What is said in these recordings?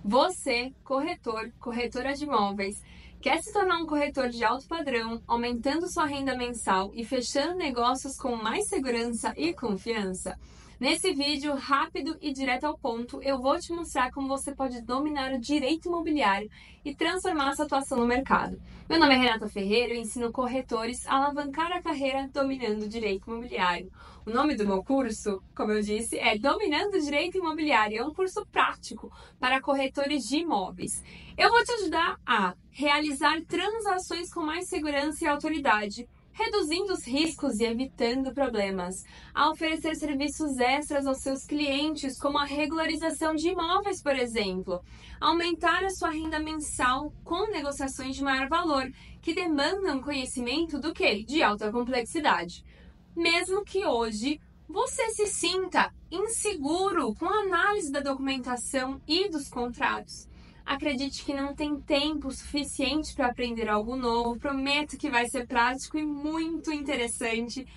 Você, corretor, corretora de imóveis, quer se tornar um corretor de alto padrão, aumentando sua renda mensal e fechando negócios com mais segurança e confiança? Nesse vídeo rápido e direto ao ponto, eu vou te mostrar como você pode dominar o direito imobiliário e transformar sua atuação no mercado. Meu nome é Renata Ferreira e eu ensino corretores a alavancar a carreira dominando o direito imobiliário. O nome do meu curso, como eu disse, é Dominando o Direito Imobiliário. É um curso prático para corretores de imóveis. Eu vou te ajudar a realizar transações com mais segurança e autoridade, reduzindo os riscos e evitando problemas, a oferecer serviços extras aos seus clientes, como a regularização de imóveis, por exemplo, aumentar a sua renda mensal com negociações de maior valor, que demandam conhecimento do quê? De alta complexidade. Mesmo que hoje você se sinta inseguro com a análise da documentação e dos contratos. Acredite que não tem tempo suficiente para aprender algo novo. Prometo que vai ser prático e muito interessante.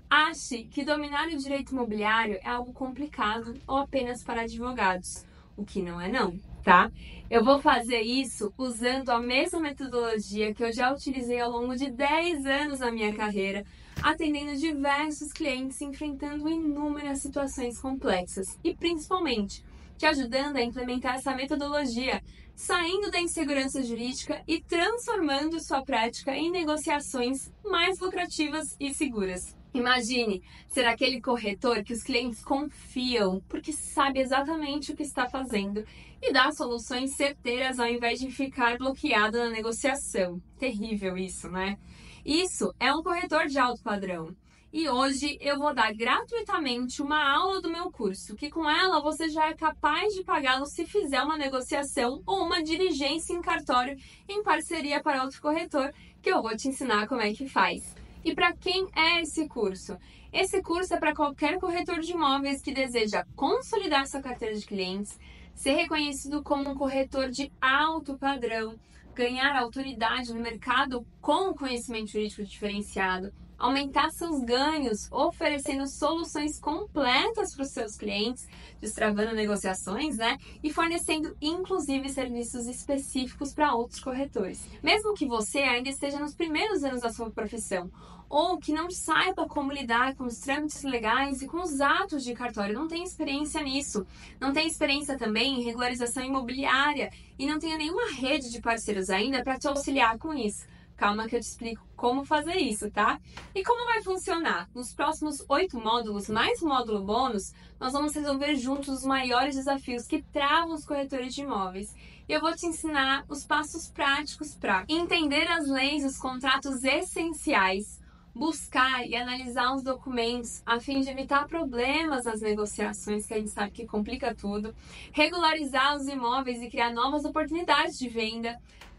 Ache que dominar o direito imobiliário é algo complicado ou apenas para advogados. O que não é não, tá? Eu vou fazer isso usando a mesma metodologia que eu já utilizei ao longo de 10 anos na minha carreira, atendendo diversos clientes, enfrentando inúmeras situações complexas e, principalmente, te ajudando a implementar essa metodologia, saindo da insegurança jurídica e transformando sua prática em negociações mais lucrativas e seguras. Imagine ser aquele corretor que os clientes confiam porque sabe exatamente o que está fazendo e dá soluções certeiras ao invés de ficar bloqueado na negociação. Terrível isso, né? Isso é um corretor de alto padrão. E hoje eu vou dar gratuitamente uma aula do meu curso, que com ela você já é capaz de pagá-lo se fizer uma negociação ou uma diligência em cartório em parceria para outro corretor, que eu vou te ensinar como é que faz. E para quem é esse curso? Esse curso é para qualquer corretor de imóveis que deseja consolidar sua carteira de clientes, ser reconhecido como um corretor de alto padrão, ganhar autoridade no mercado com conhecimento jurídico diferenciado, aumentar seus ganhos oferecendo soluções completas para os seus clientes, destravando negociações, né? E fornecendo inclusive serviços específicos para outros corretores. Mesmo que você ainda esteja nos primeiros anos da sua profissão, ou que não saiba como lidar com os trâmites legais e com os atos de cartório, não tem experiência nisso, não tem experiência também em regularização imobiliária e não tenha nenhuma rede de parceiros ainda para te auxiliar com isso. Calma que eu te explico como fazer isso, tá? E como vai funcionar? Nos próximos 8 módulos, mais um módulo bônus, nós vamos resolver juntos os maiores desafios que travam os corretores de imóveis. E eu vou te ensinar os passos práticos para entender as leis, os contratos essenciais, buscar e analisar os documentos a fim de evitar problemas nas negociações, que a gente sabe que complica tudo, regularizar os imóveis e criar novas oportunidades de venda,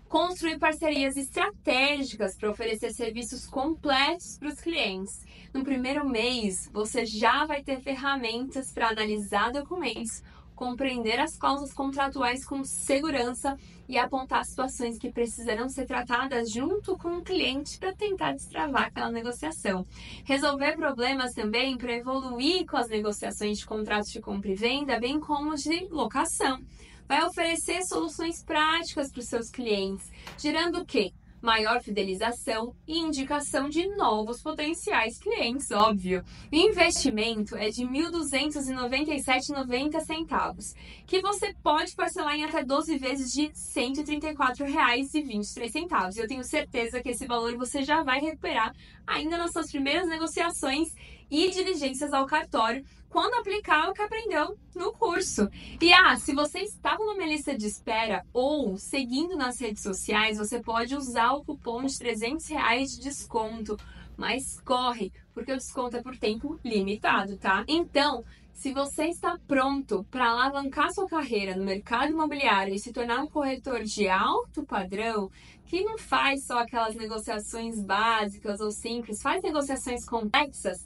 construir parcerias estratégicas para oferecer serviços completos para os clientes. No primeiro mês, você já vai ter ferramentas para analisar documentos, compreender as cláusulas contratuais com segurança e apontar situações que precisarão ser tratadas junto com o cliente para tentar destravar aquela negociação. Resolver problemas também para evoluir com as negociações de contratos de compra e venda, bem como de locação. Vai oferecer soluções práticas para os seus clientes, gerando o quê? Maior fidelização e indicação de novos potenciais clientes, óbvio. O investimento é de R$ 1.297,90, que você pode parcelar em até 12 vezes de R$ 134,23. Eu tenho certeza que esse valor você já vai recuperar ainda nas suas primeiras negociações e diligências ao cartório, quando aplicar o que aprendeu no curso. E se você estava numa lista de espera ou seguindo nas redes sociais, você pode usar o cupom de R$300 de desconto, mas corre, porque o desconto é por tempo limitado, tá? Então, se você está pronto para alavancar sua carreira no mercado imobiliário e se tornar um corretor de alto padrão, que não faz só aquelas negociações básicas ou simples, faz negociações complexas,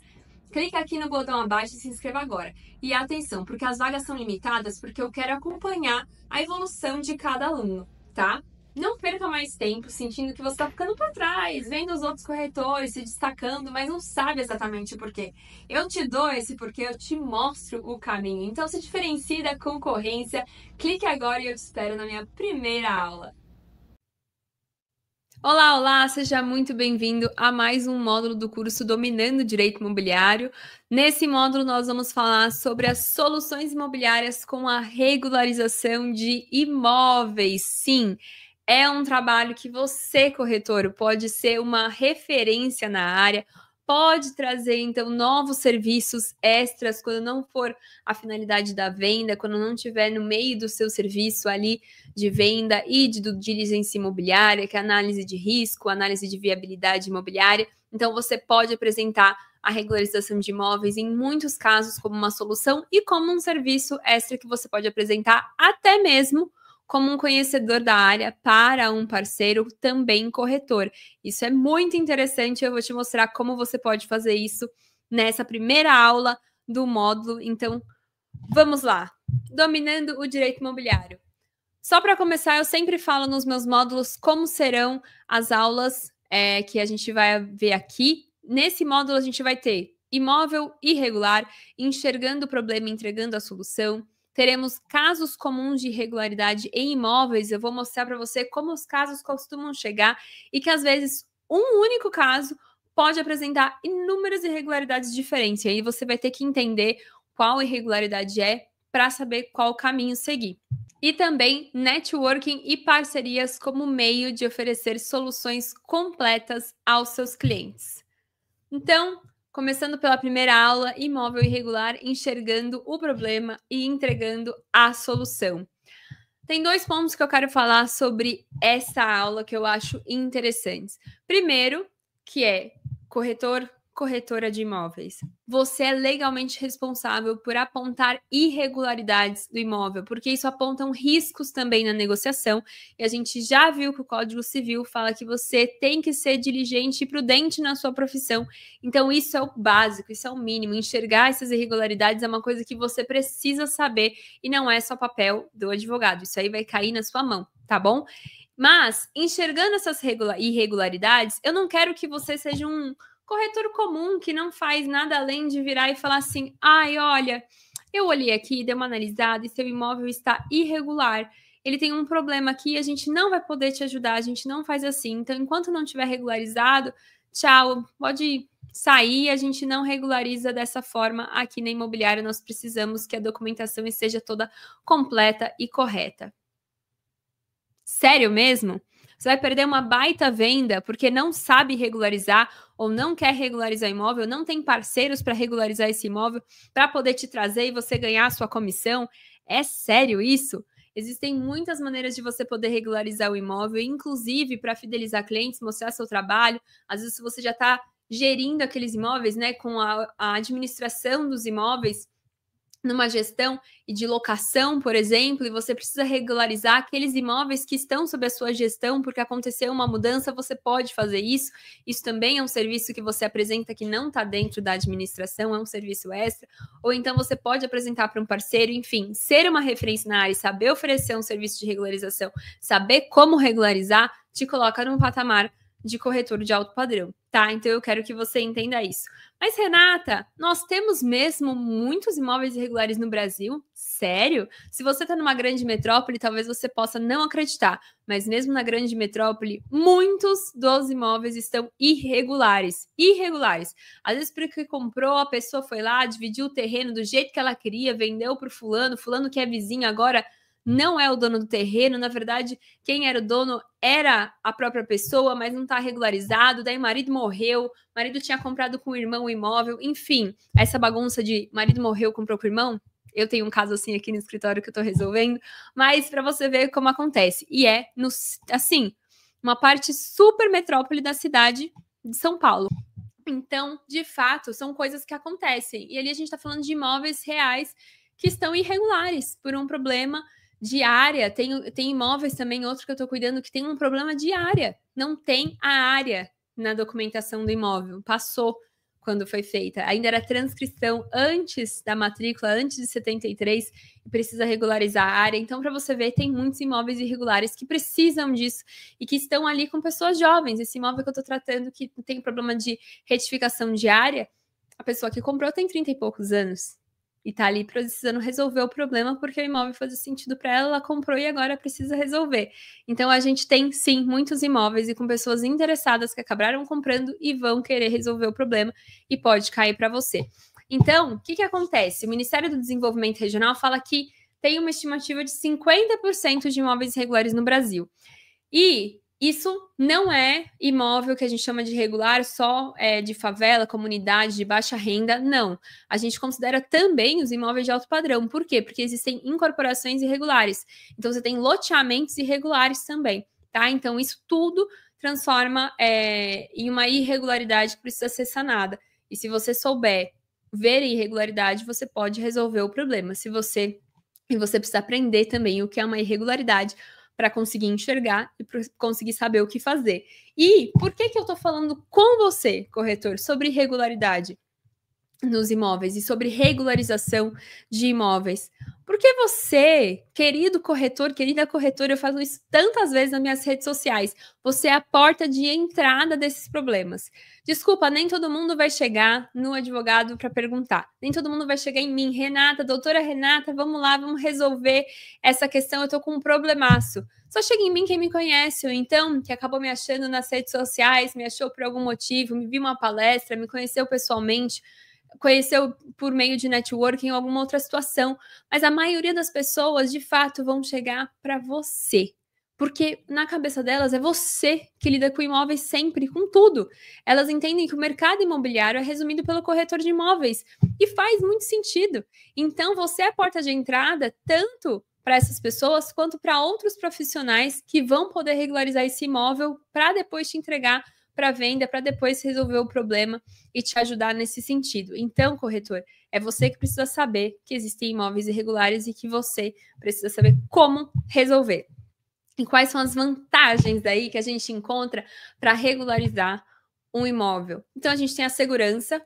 clica aqui no botão abaixo e se inscreva agora. E atenção, porque as vagas são limitadas, porque eu quero acompanhar a evolução de cada aluno, tá? Não perca mais tempo sentindo que você está ficando para trás, vendo os outros corretores se destacando, mas não sabe exatamente o porquê. Eu te dou esse porquê, eu te mostro o caminho. Então se diferencie da concorrência. Clique agora e eu te espero na minha primeira aula. Olá, olá, seja muito bem-vindo a mais um módulo do curso Dominando o Direito Imobiliário. Nesse módulo, nós vamos falar sobre as soluções imobiliárias com a regularização de imóveis. Sim, é um trabalho que você, corretor, pode ser uma referência na área, pode trazer, então, novos serviços extras quando não for a finalidade da venda, quando não estiver no meio do seu serviço ali de venda e de due diligência imobiliária, que é análise de risco, análise de viabilidade imobiliária. Então, você pode apresentar a regularização de imóveis em muitos casos como uma solução e como um serviço extra que você pode apresentar até mesmo como um conhecedor da área para um parceiro também corretor. Isso é muito interessante, eu vou te mostrar como você pode fazer isso nessa primeira aula do módulo. Então, vamos lá. Dominando o direito imobiliário. Só para começar, eu sempre falo nos meus módulos como serão as aulas que a gente vai ver aqui. Nesse módulo, a gente vai ter imóvel irregular, enxergando o problema e entregando a solução. Teremos casos comuns de irregularidade em imóveis. Eu vou mostrar para você como os casos costumam chegar e que, às vezes, um único caso pode apresentar inúmeras irregularidades diferentes. E aí você vai ter que entender qual irregularidade é para saber qual caminho seguir. E também networking e parcerias como meio de oferecer soluções completas aos seus clientes. Então, começando pela primeira aula, imóvel irregular, enxergando o problema e entregando a solução. Tem 2 pontos que eu quero falar sobre essa aula que eu acho interessantes. Primeiro, que é corretora de imóveis. Você é legalmente responsável por apontar irregularidades do imóvel, porque isso apontam riscos também na negociação. E a gente já viu que o Código Civil fala que você tem que ser diligente e prudente na sua profissão. Então, isso é o básico, isso é o mínimo. Enxergar essas irregularidades é uma coisa que você precisa saber e não é só papel do advogado. Isso aí vai cair na sua mão, tá bom? Mas, enxergando essas irregularidades, eu não quero que você seja um corretor comum que não faz nada além de virar e falar assim: ai, olha, eu olhei aqui, dei uma analisada e seu imóvel está irregular. Ele tem um problema aqui, a gente não vai poder te ajudar, a gente não faz assim. Então, enquanto não tiver regularizado, tchau, pode sair, a gente não regulariza dessa forma aqui na imobiliária. Nós precisamos que a documentação esteja toda completa e correta. Sério mesmo? Você vai perder uma baita venda porque não sabe regularizar ou não quer regularizar imóvel, não tem parceiros para regularizar esse imóvel para poder te trazer e você ganhar a sua comissão. É sério isso? Existem muitas maneiras de você poder regularizar o imóvel, inclusive para fidelizar clientes, mostrar seu trabalho. Às vezes, se você já está gerindo aqueles imóveis, né, com a administração dos imóveis, numa gestão e de locação, por exemplo, e você precisa regularizar aqueles imóveis que estão sob a sua gestão, porque aconteceu uma mudança, você pode fazer isso. Isso também é um serviço que você apresenta que não está dentro da administração, é um serviço extra. Ou então você pode apresentar para um parceiro, enfim, ser uma referência na área, saber oferecer um serviço de regularização, saber como regularizar, te coloca num patamar de corretor de alto padrão, tá? Então eu quero que você entenda isso. Mas, Renata, nós temos mesmo muitos imóveis irregulares no Brasil? Sério? Se você está numa grande metrópole, talvez você possa não acreditar, mas mesmo na grande metrópole, muitos dos imóveis estão irregulares. Irregulares. Às vezes, porque comprou, a pessoa foi lá, dividiu o terreno do jeito que ela queria, vendeu para o fulano que é vizinho agora não é o dono do terreno, na verdade, quem era o dono era a própria pessoa, mas não está regularizado, daí o marido morreu, o marido tinha comprado com o irmão o imóvel, enfim, essa bagunça de marido morreu, comprou com o irmão, eu tenho um caso assim aqui no escritório que eu estou resolvendo, mas para você ver como acontece, e é, assim, uma parte super metrópole da cidade de São Paulo. Então, de fato, são coisas que acontecem, e ali a gente está falando de imóveis reais que estão irregulares por um problema de área. Tem imóveis também, outro que eu estou cuidando, que tem um problema de área. Não tem a área na documentação do imóvel. Passou quando foi feita. Ainda era transcrição antes da matrícula, antes de 73, e precisa regularizar a área. Então, para você ver, tem muitos imóveis irregulares que precisam disso e que estão ali com pessoas jovens. Esse imóvel que eu estou tratando, que tem problema de retificação de área, a pessoa que comprou tem 30 e poucos anos. E tá ali precisando resolver o problema porque o imóvel fazia sentido para ela, ela comprou e agora precisa resolver. Então, a gente tem, sim, muitos imóveis e com pessoas interessadas que acabaram comprando e vão querer resolver o problema e pode cair para você. Então, o que acontece? O Ministério do Desenvolvimento Regional fala que tem uma estimativa de 50% de imóveis irregulares no Brasil. E isso não é imóvel que a gente chama de irregular, só de favela, comunidade, de baixa renda, não. A gente considera também os imóveis de alto padrão. Por quê? Porque existem incorporações irregulares. Então, você tem loteamentos irregulares também, tá? Então, isso tudo transforma em uma irregularidade que precisa ser sanada. E se você souber ver a irregularidade, você pode resolver o problema. E você precisa aprender também o que é uma irregularidade, para conseguir enxergar e conseguir saber o que fazer. E por que eu estou falando com você, corretor, sobre irregularidade nos imóveis e sobre regularização de imóveis? Porque você, querido corretor, querida corretora, eu falo isso tantas vezes nas minhas redes sociais, você é a porta de entrada desses problemas. Desculpa, nem todo mundo vai chegar no advogado para perguntar. Nem todo mundo vai chegar em mim. Renata, doutora Renata, vamos lá, vamos resolver essa questão, eu tô com um problemaço. Só chega em mim quem me conhece, ou então, que acabou me achando nas redes sociais, me achou por algum motivo, me viu uma palestra, me conheceu pessoalmente, conheceu por meio de networking ou alguma outra situação. Mas a maioria das pessoas, de fato, vão chegar para você. Porque na cabeça delas é você que lida com imóveis sempre, com tudo. Elas entendem que o mercado imobiliário é resumido pelo corretor de imóveis. E faz muito sentido. Então, você é a porta de entrada tanto para essas pessoas quanto para outros profissionais que vão poder regularizar esse imóvel para depois te entregar para venda, para depois resolver o problema e te ajudar nesse sentido. Então, corretor, é você que precisa saber que existem imóveis irregulares e que você precisa saber como resolver. E quais são as vantagens aí que a gente encontra para regularizar um imóvel? Então, a gente tem a segurança.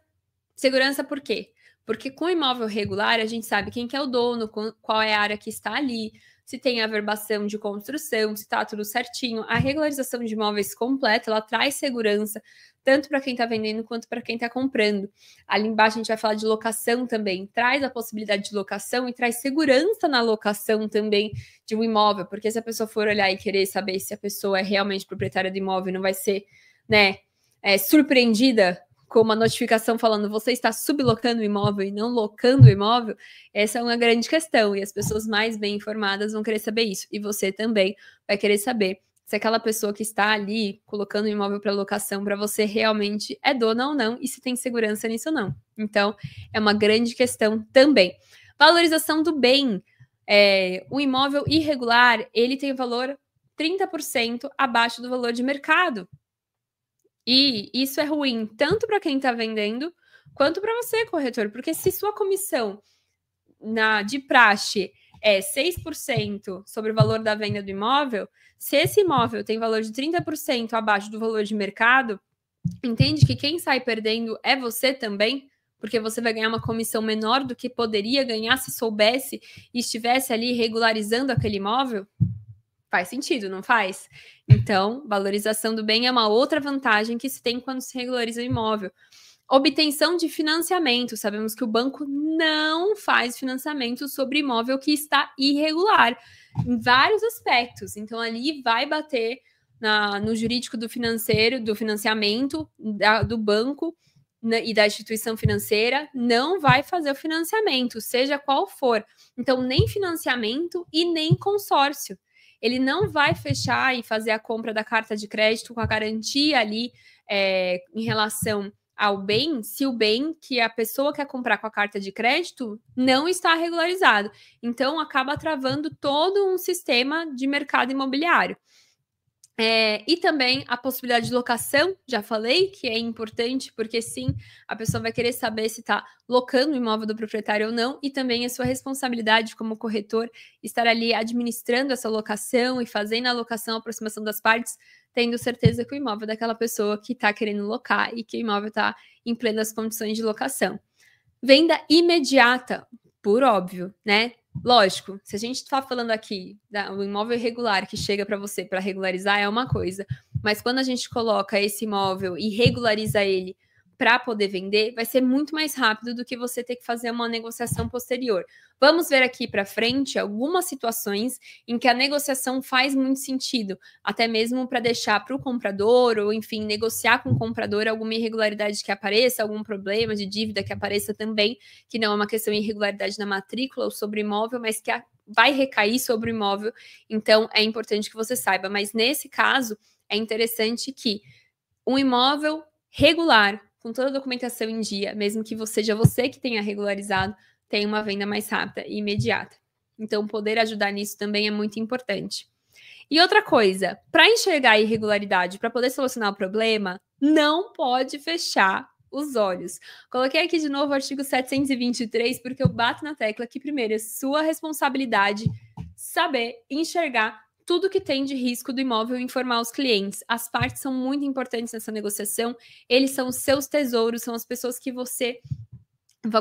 Segurança por quê? Porque com imóvel regular, a gente sabe quem que é o dono, qual é a área que está ali, se tem averbação de construção, se está tudo certinho. A regularização de imóveis completa, ela traz segurança, tanto para quem está vendendo quanto para quem está comprando. Ali embaixo a gente vai falar de locação também, traz a possibilidade de locação e traz segurança na locação também de um imóvel, porque se a pessoa for olhar e querer saber se a pessoa é realmente proprietária do imóvel, não vai ser, surpreendida com uma notificação falando você está sublocando o imóvel e não locando o imóvel, essa é uma grande questão, e as pessoas mais bem informadas vão querer saber isso, e você também vai querer saber se aquela pessoa que está ali colocando o imóvel para locação para você realmente é dona ou não, e se tem segurança nisso ou não. Então, é uma grande questão também. Valorização do bem. O imóvel irregular, ele tem valor 30% abaixo do valor de mercado. E isso é ruim tanto para quem está vendendo quanto para você, corretor, porque se sua comissão de praxe é 6% sobre o valor da venda do imóvel, se esse imóvel tem valor de 30% abaixo do valor de mercado, entende que quem sai perdendo é você também, porque você vai ganhar uma comissão menor do que poderia ganhar se soubesse e estivesse ali regularizando aquele imóvel? Faz sentido, não faz? Então, valorização do bem é uma outra vantagem que se tem quando se regulariza o imóvel. Obtenção de financiamento. Sabemos que o banco não faz financiamento sobre imóvel que está irregular, em vários aspectos. Então, ali vai bater no jurídico do financeiro, do financiamento, do banco e da instituição financeira, não vai fazer o financiamento, seja qual for. Então, nem financiamento e nem consórcio. Ele não vai fechar e fazer a compra da carta de crédito com a garantia ali em relação ao bem, se o bem que a pessoa quer comprar com a carta de crédito não está regularizado. Então, acaba travando todo um sistema de mercado imobiliário. E também a possibilidade de locação, já falei que é importante, porque sim, a pessoa vai querer saber se está locando o imóvel do proprietário ou não, e também a sua responsabilidade como corretor estar ali administrando essa locação e fazendo a locação, a aproximação das partes, tendo certeza que o imóvel é daquela pessoa que está querendo locar e que o imóvel está em plenas condições de locação. Venda imediata, por óbvio, né? Lógico, se a gente está falando aqui do imóvel irregular que chega para você para regularizar é uma coisa, mas quando a gente coloca esse imóvel e regulariza ele para poder vender, vai ser muito mais rápido do que você ter que fazer uma negociação posterior. Vamos ver aqui para frente algumas situações em que a negociação faz muito sentido, até mesmo para deixar para o comprador, ou enfim, negociar com o comprador alguma irregularidade que apareça, algum problema de dívida que apareça também, que não é uma questão de irregularidade na matrícula ou sobre o imóvel, mas que vai recair sobre o imóvel, então é importante que você saiba. Mas nesse caso, é interessante que um imóvel regular, com toda a documentação em dia, mesmo que seja você que tenha regularizado, tenha uma venda mais rápida e imediata. Então, poder ajudar nisso também é muito importante. E outra coisa, para enxergar a irregularidade, para poder solucionar o problema, não pode fechar os olhos. Coloquei aqui de novo o artigo 723, porque eu bato na tecla que, primeiro, é sua responsabilidade saber enxergar tudo que tem de risco do imóvel e informar os clientes. As partes são muito importantes nessa negociação, eles são os seus tesouros, são as pessoas que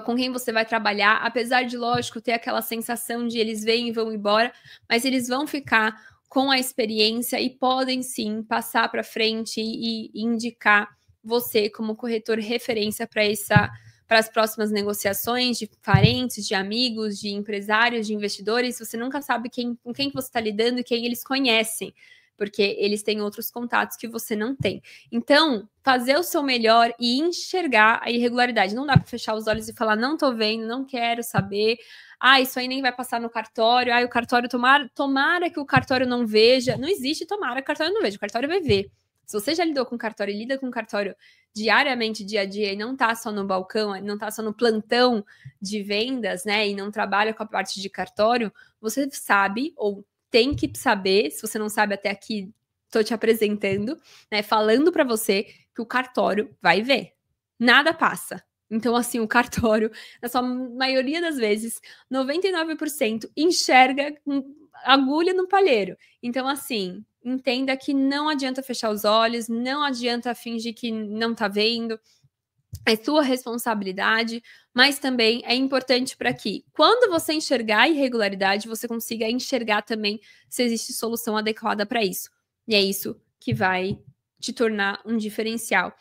com quem você vai trabalhar, apesar de, lógico, ter aquela sensação de eles vêm e vão embora, mas eles vão ficar com a experiência e podem sim passar para frente e indicar você como corretor referência para as próximas negociações de parentes, de amigos, de empresários, de investidores. Você nunca sabe com quem você está lidando e quem eles conhecem, porque eles têm outros contatos que você não tem. Então, fazer o seu melhor e enxergar a irregularidade. Não dá para fechar os olhos e falar, não tô vendo, não quero saber. Isso aí nem vai passar no cartório. O cartório, tomara que o cartório não veja. Não existe tomara que o cartório não veja, o cartório vai ver. Se você já lidou com cartório e lida com cartório diariamente, dia a dia, e não tá só no balcão, não tá só no plantão de vendas, né, e não trabalha com a parte de cartório, você sabe, ou tem que saber, se você não sabe até aqui, tô te apresentando, né, falando para você que o cartório vai ver. Nada passa. Então, assim, o cartório, na sua maioria das vezes, 99% enxerga agulha no palheiro. Então, assim, entenda que não adianta fechar os olhos, não adianta fingir que não tá vendo. É sua responsabilidade, mas também é importante para que, quando você enxergar a irregularidade, você consiga enxergar também se existe solução adequada para isso. E é isso que vai te tornar um diferencial.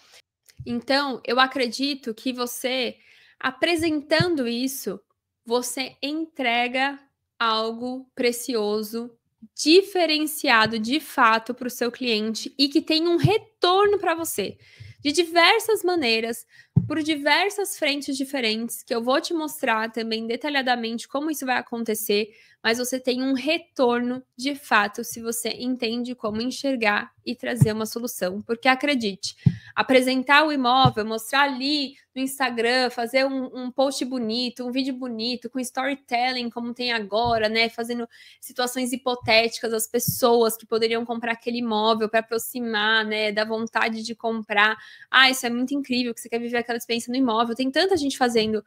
Então, eu acredito que você, apresentando isso, você entrega algo precioso, diferenciado de fato para o seu cliente e que tem um retorno para você de diversas maneiras, por diversas frentes diferentes, que eu vou te mostrar também detalhadamente como isso vai acontecer, mas você tem um retorno de fato se você entende como enxergar e trazer uma solução. Porque acredite, apresentar o imóvel, mostrar ali no Instagram, fazer um post bonito, um vídeo bonito, com storytelling, como tem agora, né? Fazendo situações hipotéticas, as pessoas que poderiam comprar aquele imóvel para aproximar, né? Da vontade de comprar. Isso é muito incrível, que você quer viver aquela experiência no imóvel. Tem tanta gente fazendo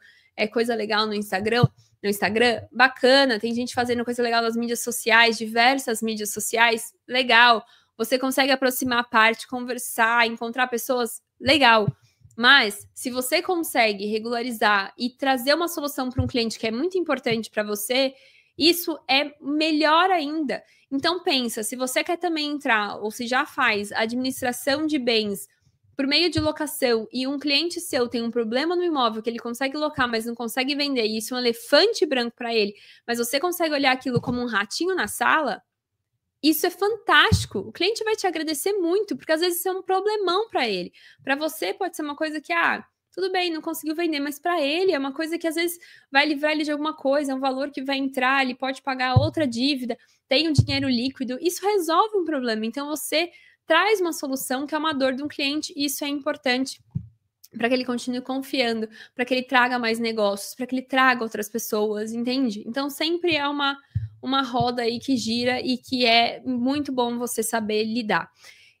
coisa legal no Instagram, bacana. Tem gente fazendo coisa legal nas mídias sociais, diversas mídias sociais, legal. Você consegue aproximar a parte, conversar, encontrar pessoas, legal. Mas, se você consegue regularizar e trazer uma solução para um cliente que é muito importante para você, isso é melhor ainda. Então, pensa, se você quer também entrar, ou se já faz administração de bens por meio de locação e um cliente seu tem um problema no imóvel que ele consegue locar, mas não consegue vender, e isso é um elefante branco para ele, mas você consegue olhar aquilo como um ratinho na sala, isso é fantástico. O cliente vai te agradecer muito, porque às vezes isso é um problemão para ele. Para você pode ser uma coisa que, tudo bem, não conseguiu vender, mas para ele é uma coisa que às vezes vai livrar ele de alguma coisa, é um valor que vai entrar, ele pode pagar outra dívida, tem um dinheiro líquido, isso resolve um problema. Então você traz uma solução que é uma dor de um cliente, e isso é importante para que ele continue confiando, para que ele traga mais negócios, para que ele traga outras pessoas, entende? Então sempre é uma uma roda aí que gira e que é muito bom você saber lidar.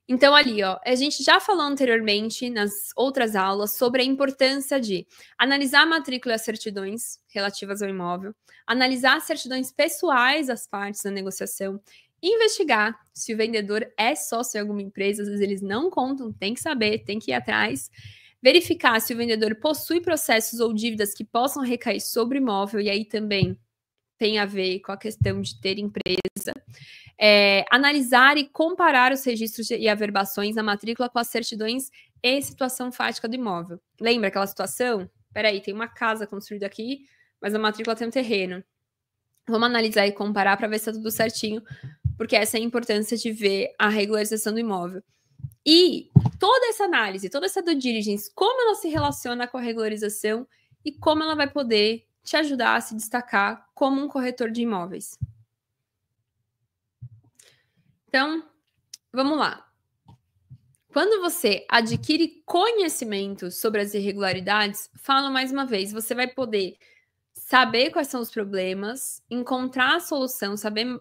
Então, ali, ó, a gente já falou anteriormente nas outras aulas sobre a importância de analisar a matrícula e as certidões relativas ao imóvel, analisar as certidões pessoais das partes da negociação, investigar se o vendedor é sócio em alguma empresa, às vezes eles não contam, tem que saber, tem que ir atrás, verificar se o vendedor possui processos ou dívidas que possam recair sobre o imóvel, e aí também tem a ver com a questão de ter empresa. Analisar e comparar os registros e averbações na matrícula com as certidões e situação fática do imóvel. Lembra aquela situação? Peraí, tem uma casa construída aqui, mas a matrícula tem um terreno. Vamos analisar e comparar para ver se está tudo certinho, porque essa é a importância de ver a regularização do imóvel. E toda essa análise, toda essa due diligence, como ela se relaciona com a regularização e como ela vai poder te ajudar a se destacar como um corretor de imóveis. Então, vamos lá. Quando você adquire conhecimento sobre as irregularidades, falo mais uma vez, você vai poder saber quais são os problemas, encontrar a solução, saber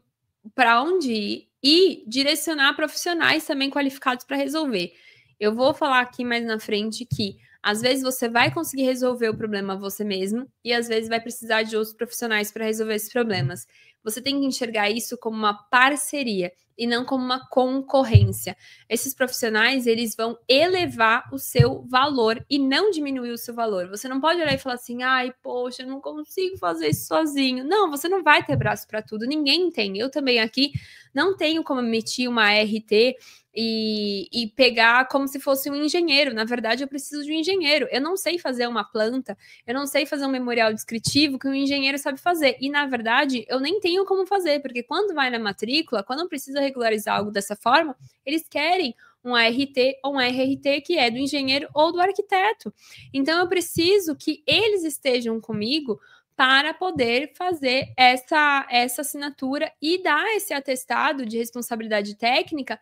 para onde ir e direcionar profissionais também qualificados para resolver. Eu vou falar aqui mais na frente que às vezes você vai conseguir resolver o problema você mesmo e às vezes vai precisar de outros profissionais para resolver esses problemas. Você tem que enxergar isso como uma parceria e não como uma concorrência. Esses profissionais, eles vão elevar o seu valor e não diminuir o seu valor. Você não pode olhar e falar assim, ai, poxa, eu não consigo fazer isso sozinho. Não, você não vai ter braço para tudo, ninguém tem. Eu também aqui não tenho como emitir uma RT e pegar como se fosse um engenheiro. Na verdade, eu preciso de um engenheiro. Eu não sei fazer uma planta, eu não sei fazer um memorial descritivo que um engenheiro sabe fazer. E, na verdade, eu nem tenho como fazer, porque quando vai na matrícula, quando precisa regularizar algo dessa forma, eles querem um ART ou um RRT que é do engenheiro ou do arquiteto. Então, eu preciso que eles estejam comigo para poder fazer essa assinatura e dar esse atestado de responsabilidade técnica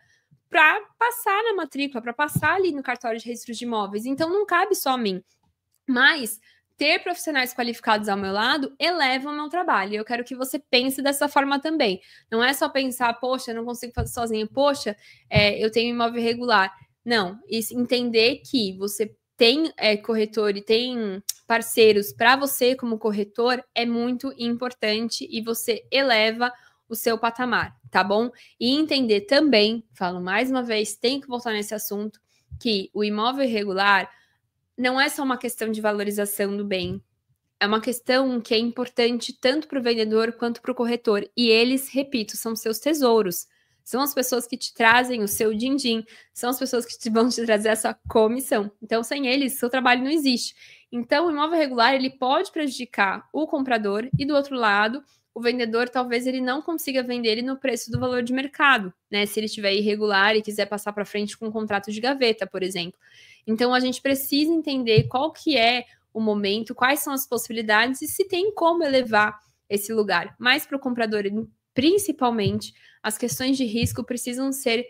para passar na matrícula, para passar ali no cartório de registro de imóveis. Então, não cabe só a mim. Mas ter profissionais qualificados ao meu lado eleva o meu trabalho. Eu quero que você pense dessa forma também. Não é só pensar, poxa, eu não consigo fazer sozinho. Poxa, eu tenho imóvel irregular. Não, isso, entender que você tem corretor e tem parceiros para você como corretor é muito importante e você eleva o seu patamar, tá bom? E entender também, falo mais uma vez, tem que voltar nesse assunto, que o imóvel irregular não é só uma questão de valorização do bem, é uma questão que é importante tanto para o vendedor quanto para o corretor. E eles, repito, são seus tesouros. São as pessoas que te trazem o seu din-din, são as pessoas que vão te trazer a sua comissão. Então, sem eles, seu trabalho não existe. Então, o imóvel irregular, ele pode prejudicar o comprador e, do outro lado, o vendedor, talvez ele não consiga vender ele no preço do valor de mercado, né? Se ele estiver irregular e quiser passar para frente com um contrato de gaveta, por exemplo. Então, a gente precisa entender qual que é o momento, quais são as possibilidades e se tem como elevar esse lugar. Mas para o comprador, principalmente, as questões de risco precisam ser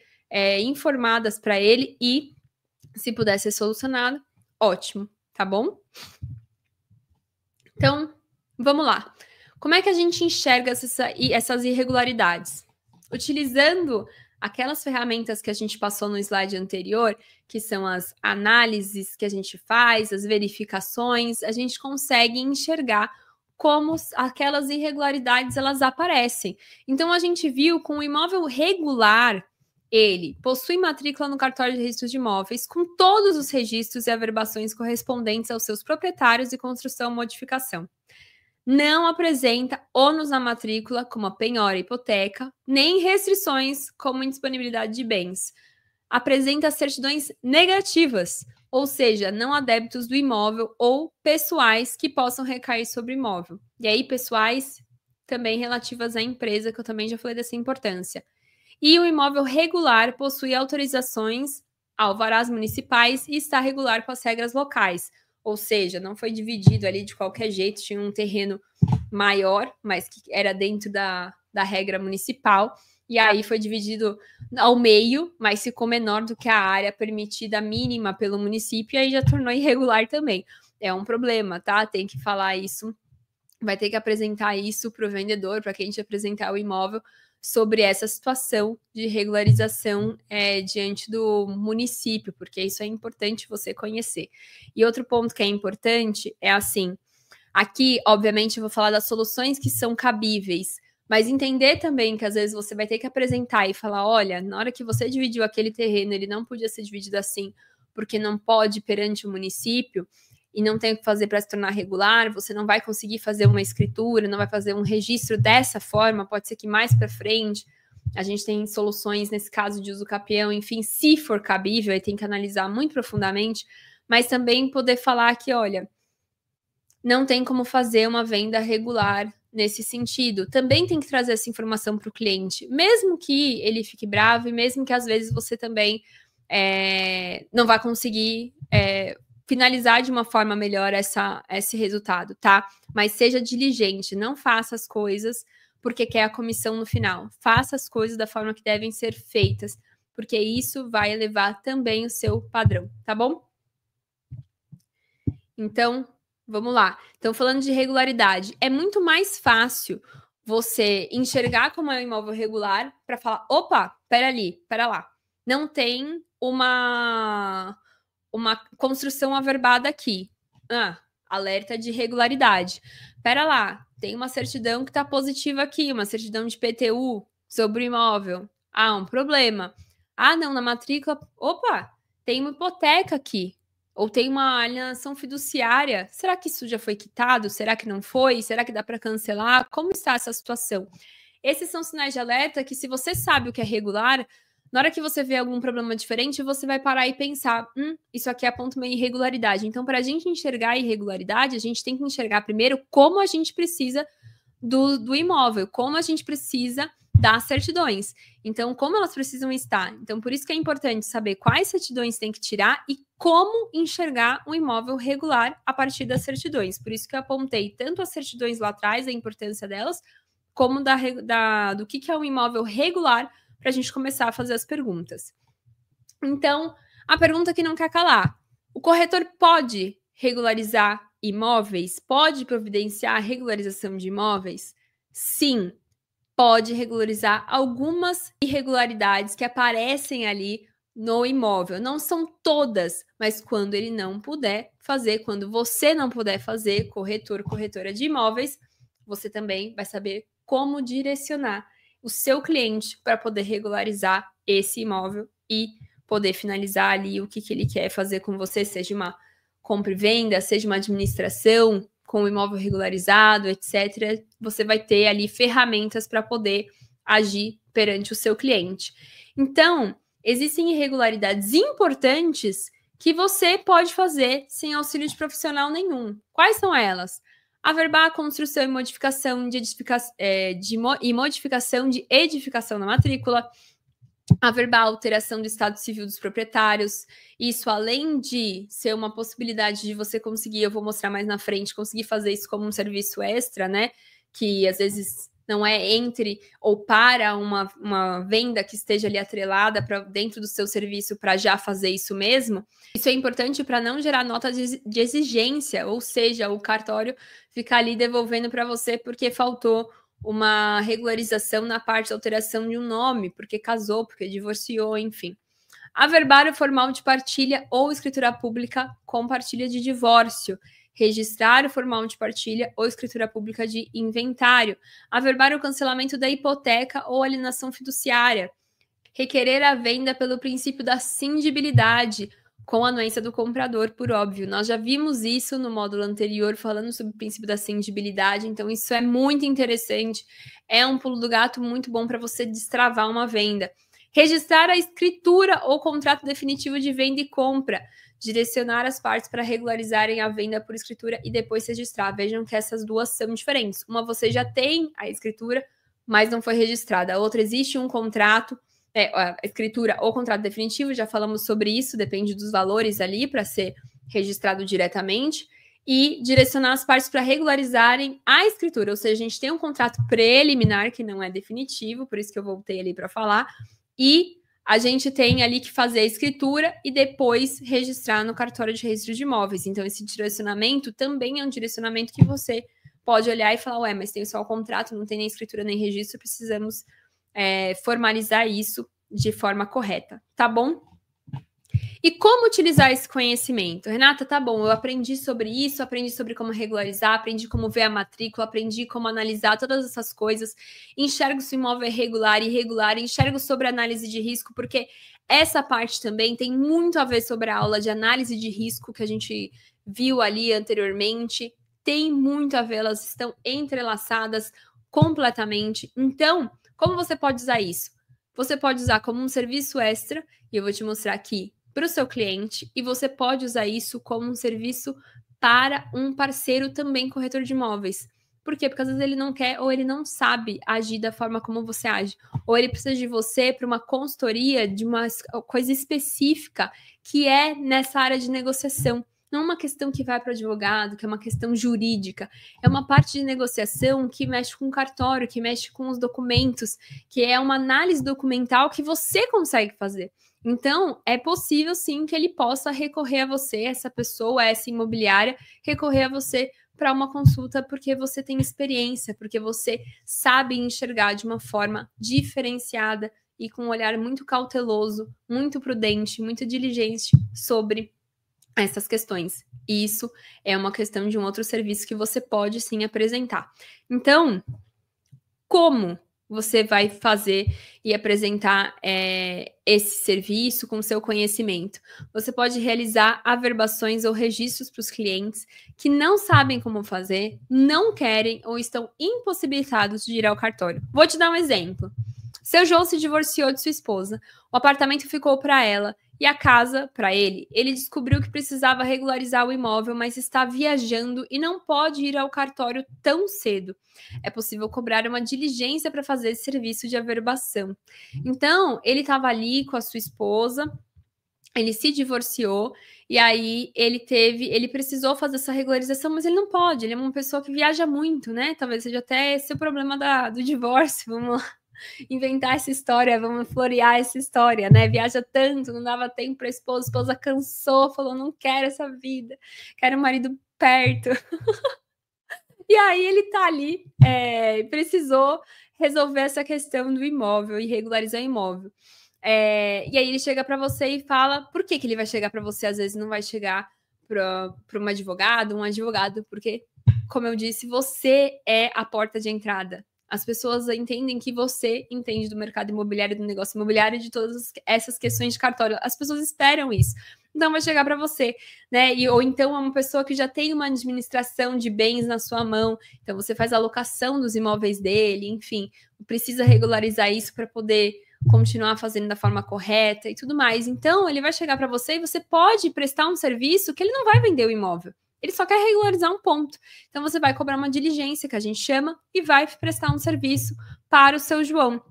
informadas para ele e, se puder ser solucionado, ótimo, tá bom? Então, vamos lá. Como é que a gente enxerga essas irregularidades? Utilizando aquelas ferramentas que a gente passou no slide anterior, que são as análises que a gente faz, as verificações, a gente consegue enxergar como aquelas irregularidades elas aparecem. Então, a gente viu com o imóvel regular, ele possui matrícula no cartório de registros de imóveis, com todos os registros e averbações correspondentes aos seus proprietários e construção ou modificação. Não apresenta ônus na matrícula, como a penhora e hipoteca, nem restrições, como indisponibilidade de bens. Apresenta certidões negativas, ou seja, não há débitos do imóvel ou pessoais que possam recair sobre o imóvel. E aí, pessoais também relativas à empresa, que eu também já falei dessa importância. E o imóvel regular possui autorizações, alvarás municipais e está regular com as regras locais. Ou seja, não foi dividido ali de qualquer jeito, tinha um terreno maior, mas que era dentro da regra municipal, e aí foi dividido ao meio, mas ficou menor do que a área permitida mínima pelo município, e aí já tornou irregular também. É um problema, tá? Tem que falar isso vai ter que apresentar isso para o vendedor, para quem te apresentar o imóvel, sobre essa situação de regularização diante do município, porque isso é importante você conhecer. E outro ponto que é importante é assim, aqui, obviamente, eu vou falar das soluções que são cabíveis, mas entender também que às vezes você vai ter que apresentar e falar, olha, na hora que você dividiu aquele terreno, ele não podia ser dividido assim, porque não pode perante o município, e não tem o que fazer para se tornar regular, você não vai conseguir fazer uma escritura, não vai fazer um registro dessa forma, pode ser que mais para frente a gente tem soluções nesse caso de uso capião, enfim, se for cabível, aí tem que analisar muito profundamente, mas também poder falar que, olha, não tem como fazer uma venda regular nesse sentido. Também tem que trazer essa informação para o cliente, mesmo que ele fique bravo e mesmo que às vezes você também não vai conseguir finalizar de uma forma melhor esse resultado, tá? Mas seja diligente, não faça as coisas porque quer a comissão no final. Faça as coisas da forma que devem ser feitas, porque isso vai elevar também o seu padrão, tá bom? Então, vamos lá. Então, falando de regularidade, é muito mais fácil você enxergar como é um imóvel regular para falar, opa, pera lá. Não tem uma construção averbada aqui. Alerta de irregularidade. Pera lá, tem uma certidão que está positiva aqui, uma certidão de PTU sobre o imóvel. Um problema. Não, na matrícula, opa, tem uma hipoteca aqui. Ou tem uma alienação fiduciária. Será que isso já foi quitado? Será que não foi? Será que dá para cancelar? Como está essa situação? Esses são sinais de alerta que, se você sabe o que é regular, na hora que você vê algum problema diferente, você vai parar e pensar, isso aqui aponta uma irregularidade. Então, para a gente enxergar a irregularidade, a gente tem que enxergar primeiro como a gente precisa do imóvel, como a gente precisa das certidões. Então, como elas precisam estar. Então, por isso que é importante saber quais certidões tem que tirar e como enxergar um imóvel regular a partir das certidões. Por isso que eu apontei tanto as certidões lá atrás, a importância delas, como do que é um imóvel regular, para a gente começar a fazer as perguntas. Então, a pergunta que não quer calar. O corretor pode regularizar imóveis? Pode providenciar a regularização de imóveis? Sim, pode regularizar algumas irregularidades que aparecem ali no imóvel. Não são todas, mas quando ele não puder fazer, quando você não puder fazer, corretor, corretora de imóveis, você também vai saber como direcionar o seu cliente para poder regularizar esse imóvel e poder finalizar ali o que ele quer fazer com você, seja uma compra e venda, seja uma administração com o imóvel regularizado, etc. Você vai ter ali ferramentas para poder agir perante o seu cliente. Então, existem irregularidades importantes que você pode fazer sem auxílio de profissional nenhum. Quais são elas? Averbar a construção e modificação e modificação de edificação na matrícula, averbar a alteração do estado civil dos proprietários. Isso, além de ser uma possibilidade de você conseguir, eu vou mostrar mais na frente, conseguir fazer isso como um serviço extra, né? Que às vezes não é entre ou para uma venda que esteja ali atrelada para dentro do seu serviço para já fazer isso mesmo. Isso é importante para não gerar nota de exigência, ou seja, o cartório ficar ali devolvendo para você porque faltou uma regularização na parte de alteração de um nome, porque casou, porque divorciou, enfim. Averbar o formal de partilha ou escritura pública com partilha de divórcio. Registrar o formal de partilha ou escritura pública de inventário. Averbar o cancelamento da hipoteca ou alienação fiduciária. Requerer a venda pelo princípio da cindibilidade, com a anuência do comprador, por óbvio. Nós já vimos isso no módulo anterior, falando sobre o princípio da cindibilidade, então isso é muito interessante, é um pulo do gato muito bom para você destravar uma venda. Registrar a escritura ou contrato definitivo de venda e compra, direcionar as partes para regularizarem a venda por escritura e depois registrar. Vejam que essas duas são diferentes. Uma você já tem a escritura, mas não foi registrada. A outra existe um contrato, a escritura ou contrato definitivo, já falamos sobre isso, depende dos valores ali para ser registrado diretamente, e direcionar as partes para regularizarem a escritura, ou seja, a gente tem um contrato preliminar que não é definitivo, por isso que eu voltei ali para falar, e a gente tem ali que fazer a escritura e depois registrar no cartório de registro de imóveis. Então, esse direcionamento também é um direcionamento que você pode olhar e falar, ué, mas tem só o contrato, não tem nem escritura nem registro, precisamos formalizar isso de forma correta, tá bom? E como utilizar esse conhecimento? Renata, tá bom, eu aprendi sobre isso, aprendi sobre como regularizar, aprendi como ver a matrícula, aprendi como analisar todas essas coisas, enxergo se o imóvel é regular e irregular, enxergo sobre análise de risco, porque essa parte também tem muito a ver sobre a aula de análise de risco que a gente viu ali anteriormente, tem muito a ver, elas estão entrelaçadas completamente. Então, como você pode usar isso? Você pode usar como um serviço extra, e eu vou te mostrar aqui, para o seu cliente, e você pode usar isso como um serviço para um parceiro também corretor de imóveis. Por quê? Porque às vezes ele não quer ou ele não sabe agir da forma como você age. Ou ele precisa de você para uma consultoria de uma coisa específica que é nessa área de negociação. Não é uma questão que vai para o advogado, que é uma questão jurídica. É uma parte de negociação que mexe com o cartório, que mexe com os documentos, que é uma análise documental que você consegue fazer. Então, é possível sim que ele possa recorrer a você, essa pessoa, essa imobiliária, recorrer a você para uma consulta porque você tem experiência, porque você sabe enxergar de uma forma diferenciada e com um olhar muito cauteloso, muito prudente, muito diligente sobre essas questões. Isso é uma questão de um outro serviço que você pode sim apresentar. Então, como você vai fazer e apresentar esse serviço com seu conhecimento? Você pode realizar averbações ou registros para os clientes que não sabem como fazer, não querem ou estão impossibilitados de ir ao cartório. Vou te dar um exemplo. Seu João se divorciou de sua esposa, o apartamento ficou para ela e a casa para ele. Ele descobriu que precisava regularizar o imóvel, mas está viajando e não pode ir ao cartório tão cedo. É possível cobrar uma diligência para fazer esse serviço de averbação. Então, ele estava ali com a sua esposa, ele se divorciou e aí ele precisou fazer essa regularização, mas ele não pode, ele é uma pessoa que viaja muito, né? Talvez seja até esse o problema do divórcio, vamos lá. Inventar essa história, vamos florear essa história, né? Viaja tanto, não dava tempo para a esposa cansou, falou, não quero essa vida, quero um marido perto. E aí ele tá ali, precisou resolver essa questão do imóvel e regularizar o imóvel. E aí ele chega para você e fala, por que ele vai chegar para você, às vezes não vai chegar para um advogado, porque, como eu disse, você é a porta de entrada. As pessoas entendem que você entende do mercado imobiliário, do negócio imobiliário, de todas essas questões de cartório. As pessoas esperam isso. Então vai chegar para você, né? Ou então é uma pessoa que já tem uma administração de bens na sua mão, então você faz a alocação dos imóveis dele, enfim, precisa regularizar isso para poder continuar fazendo da forma correta e tudo mais. Então ele vai chegar para você e você pode prestar um serviço que ele não vai vender o imóvel. Ele só quer regularizar um ponto. Então, você vai cobrar uma diligência, que a gente chama, e vai prestar um serviço para o seu João.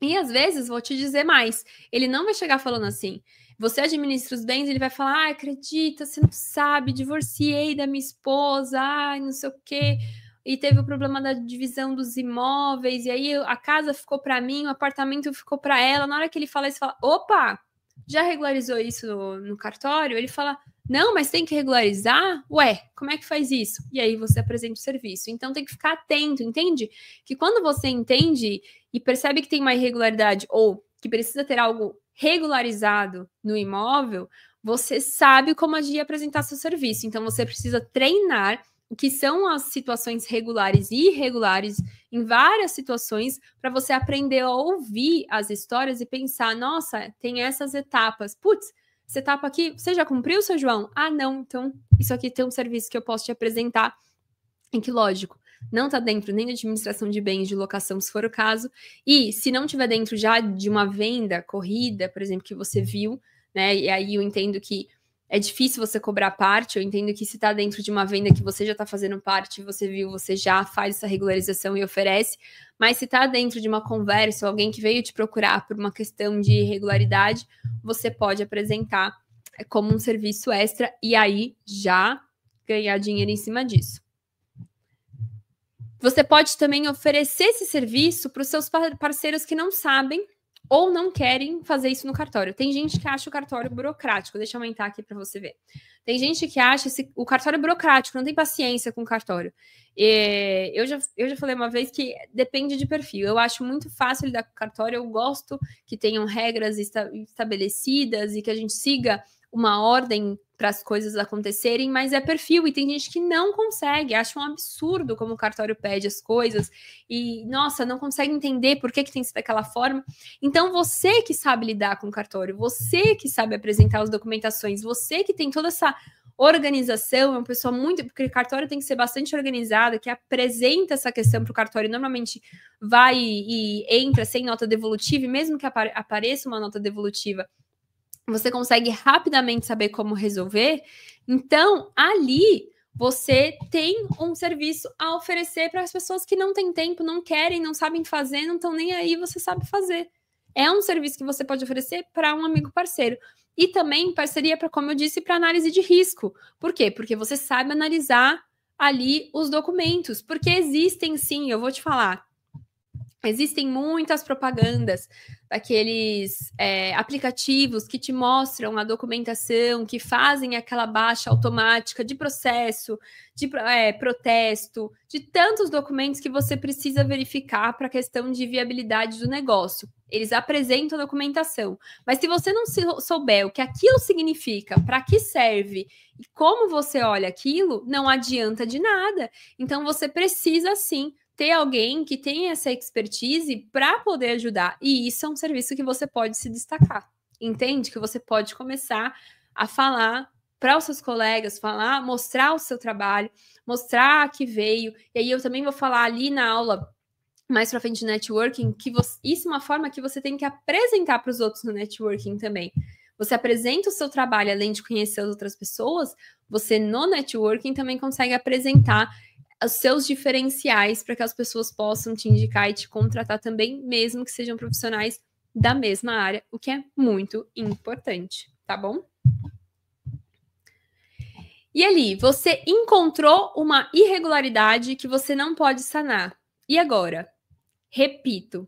E, às vezes, vou te dizer mais, ele não vai chegar falando assim, você administra os bens, ele vai falar, acredita, você não sabe, divorciei da minha esposa, não sei o quê, e teve o problema da divisão dos imóveis, e aí a casa ficou para mim, o apartamento ficou para ela. Na hora que ele fala isso, fala, opa, já regularizou isso no cartório? Ele fala, não, mas tem que regularizar? Ué, como é que faz isso? E aí você apresenta o serviço. Então tem que ficar atento, entende? Que quando você entende e percebe que tem uma irregularidade ou que precisa ter algo regularizado no imóvel, você sabe como agir e apresentar seu serviço. Então você precisa treinar o que são as situações regulares e irregulares em várias situações para você aprender a ouvir as histórias e pensar, nossa, tem essas etapas. Putz, essa etapa aqui, você já cumpriu, seu João? Ah, não, então isso aqui tem um serviço que eu posso te apresentar. Em que, lógico, não está dentro nem da administração de bens, de locação, se for o caso, e se não estiver dentro já de uma venda corrida, por exemplo, que você viu, né, e aí eu entendo que é difícil você cobrar parte, eu entendo que se está dentro de uma venda que você já está fazendo parte, você viu, você já faz essa regularização e oferece, mas se está dentro de uma conversa, alguém que veio te procurar por uma questão de irregularidade, você pode apresentar como um serviço extra e aí já ganhar dinheiro em cima disso. Você pode também oferecer esse serviço para os seus parceiros que não sabem ou não querem fazer isso no cartório. Tem gente que acha o cartório burocrático. Deixa eu aumentar aqui para você ver. Tem gente que acha o cartório burocrático, não tem paciência com o cartório. Eu já falei uma vez que depende de perfil. Eu acho muito fácil lidar com o cartório. Eu gosto que tenham regras estabelecidas e que a gente siga uma ordem para as coisas acontecerem, mas é perfil, e tem gente que não consegue, acha um absurdo como o cartório pede as coisas, e, nossa, não consegue entender por que tem que ser daquela forma. Então, você que sabe lidar com o cartório, você que sabe apresentar as documentações, você que tem toda essa organização, é uma pessoa muito... Porque o cartório tem que ser bastante organizado, que apresenta essa questão para o cartório, normalmente vai e entra sem nota devolutiva, e mesmo que apareça uma nota devolutiva, você consegue rapidamente saber como resolver. Então, ali, você tem um serviço a oferecer para as pessoas que não têm tempo, não querem, não sabem fazer, não estão nem aí, você sabe fazer. É um serviço que você pode oferecer para um amigo parceiro. E também parceria para, como eu disse, para análise de risco. Por quê? Porque você sabe analisar ali os documentos. Porque existem, sim, eu vou te falar, existem muitas propagandas daqueles aplicativos que te mostram a documentação, que fazem aquela baixa automática de processo, de protesto, de tantos documentos que você precisa verificar para a questão de viabilidade do negócio. Eles apresentam a documentação, mas se você não souber o que aquilo significa, para que serve e como você olha aquilo, não adianta de nada. Então, você precisa, sim, ter alguém que tenha essa expertise para poder ajudar. E isso é um serviço que você pode se destacar. Entende? Que você pode começar a falar para os seus colegas, mostrar o seu trabalho, mostrar que veio. E aí eu também vou falar ali na aula mais para frente de networking, que isso é uma forma que você tem que apresentar para os outros no networking também. Você apresenta o seu trabalho, além de conhecer as outras pessoas, você no networking também consegue apresentar os seus diferenciais para que as pessoas possam te indicar e te contratar também, mesmo que sejam profissionais da mesma área, o que é muito importante, tá bom? E ali, você encontrou uma irregularidade que você não pode sanar. E agora? Repito,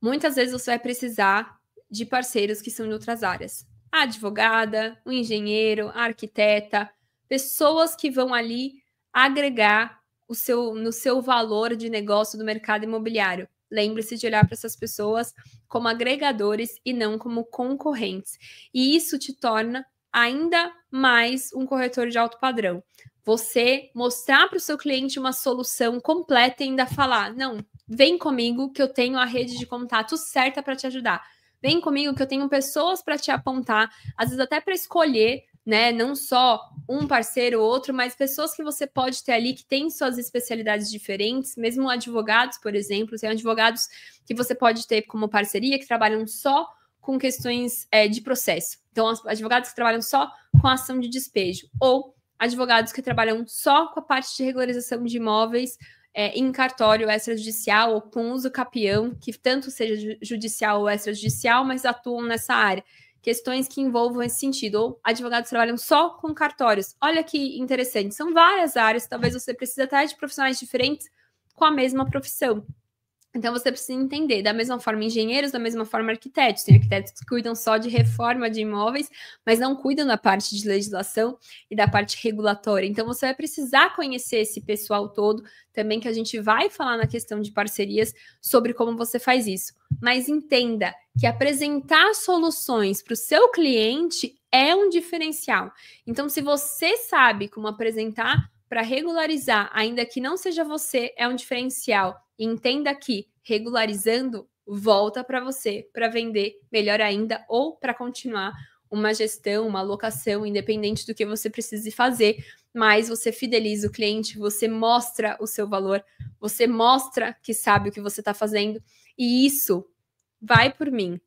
muitas vezes você vai precisar de parceiros que são de outras áreas. A advogada, o engenheiro, a arquiteta, pessoas que vão ali agregar no seu valor de negócio do mercado imobiliário. Lembre-se de olhar para essas pessoas como agregadores e não como concorrentes. E isso te torna ainda mais um corretor de alto padrão. Você mostrar para o seu cliente uma solução completa e ainda falar, não, vem comigo que eu tenho a rede de contato certa para te ajudar. Vem comigo que eu tenho pessoas para te apontar, às vezes até para escolher, né? Não só um parceiro ou outro, mas pessoas que você pode ter ali que têm suas especialidades diferentes, mesmo advogados, por exemplo, tem advogados que você pode ter como parceria que trabalham só com questões de processo. Então, advogados que trabalham só com a ação de despejo, ou advogados que trabalham só com a parte de regularização de imóveis em cartório extrajudicial ou com uso capião, que tanto seja judicial ou extrajudicial, mas atuam nessa área. Questões que envolvam esse sentido. Ou advogados trabalham só com cartórios. Olha que interessante. São várias áreas. Talvez você precise até de profissionais diferentes com a mesma profissão. Então, você precisa entender, da mesma forma engenheiros, da mesma forma arquitetos. Tem arquitetos que cuidam só de reforma de imóveis, mas não cuidam da parte de legislação e da parte regulatória. Então, você vai precisar conhecer esse pessoal todo, também que a gente vai falar na questão de parcerias sobre como você faz isso. Mas entenda que apresentar soluções para o seu cliente é um diferencial. Então, se você sabe como apresentar para regularizar, ainda que não seja você, é um diferencial. E entenda que regularizando volta para você para vender melhor ainda ou para continuar uma gestão, uma alocação, independente do que você precise fazer, mas você fideliza o cliente, você mostra o seu valor, você mostra que sabe o que você está fazendo, e isso, vai por mim,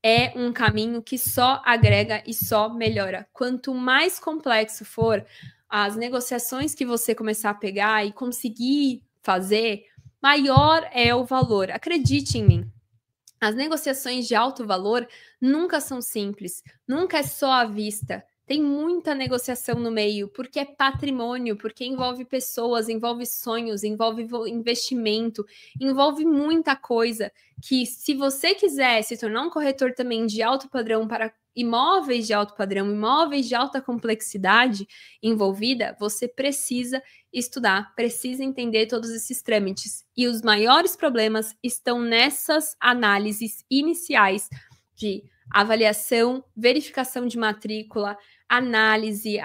é um caminho que só agrega e só melhora. Quanto mais complexo for as negociações que você começar a pegar e conseguir fazer, maior é o valor. Acredite em mim. As negociações de alto valor nunca são simples, nunca é só à vista. Tem muita negociação no meio, porque é patrimônio, porque envolve pessoas, envolve sonhos, envolve investimento, envolve muita coisa que, se você quiser se tornar um corretor também de alto padrão para imóveis de alto padrão, imóveis de alta complexidade envolvida, você precisa estudar, precisa entender todos esses trâmites. E os maiores problemas estão nessas análises iniciais de avaliação, verificação de matrícula, análise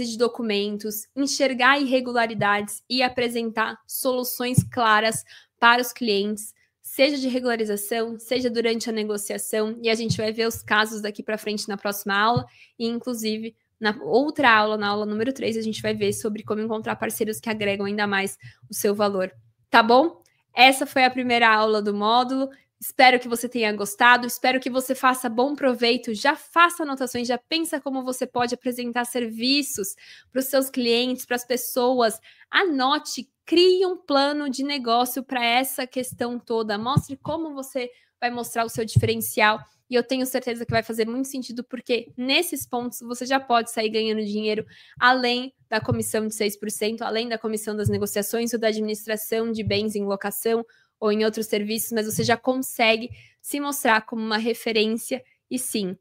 de documentos, enxergar irregularidades e apresentar soluções claras para os clientes, seja de regularização, seja durante a negociação, e a gente vai ver os casos daqui para frente na próxima aula, e inclusive na outra aula, na aula número 3, a gente vai ver sobre como encontrar parceiros que agregam ainda mais o seu valor. Tá bom? Essa foi a primeira aula do módulo. Espero que você tenha gostado, espero que você faça bom proveito, já faça anotações, já pensa como você pode apresentar serviços para os seus clientes, para as pessoas. Anote, crie um plano de negócio para essa questão toda, mostre como você vai mostrar o seu diferencial. E eu tenho certeza que vai fazer muito sentido, porque nesses pontos você já pode sair ganhando dinheiro além da comissão de 6%, além da comissão das negociações ou da administração de bens em locação ou em outros serviços, mas você já consegue se mostrar como uma referência e sim,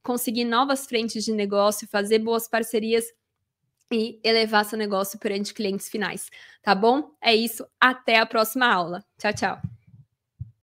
conseguir novas frentes de negócio, fazer boas parcerias e elevar seu negócio perante clientes finais, tá bom? É isso, até a próxima aula. Tchau, tchau!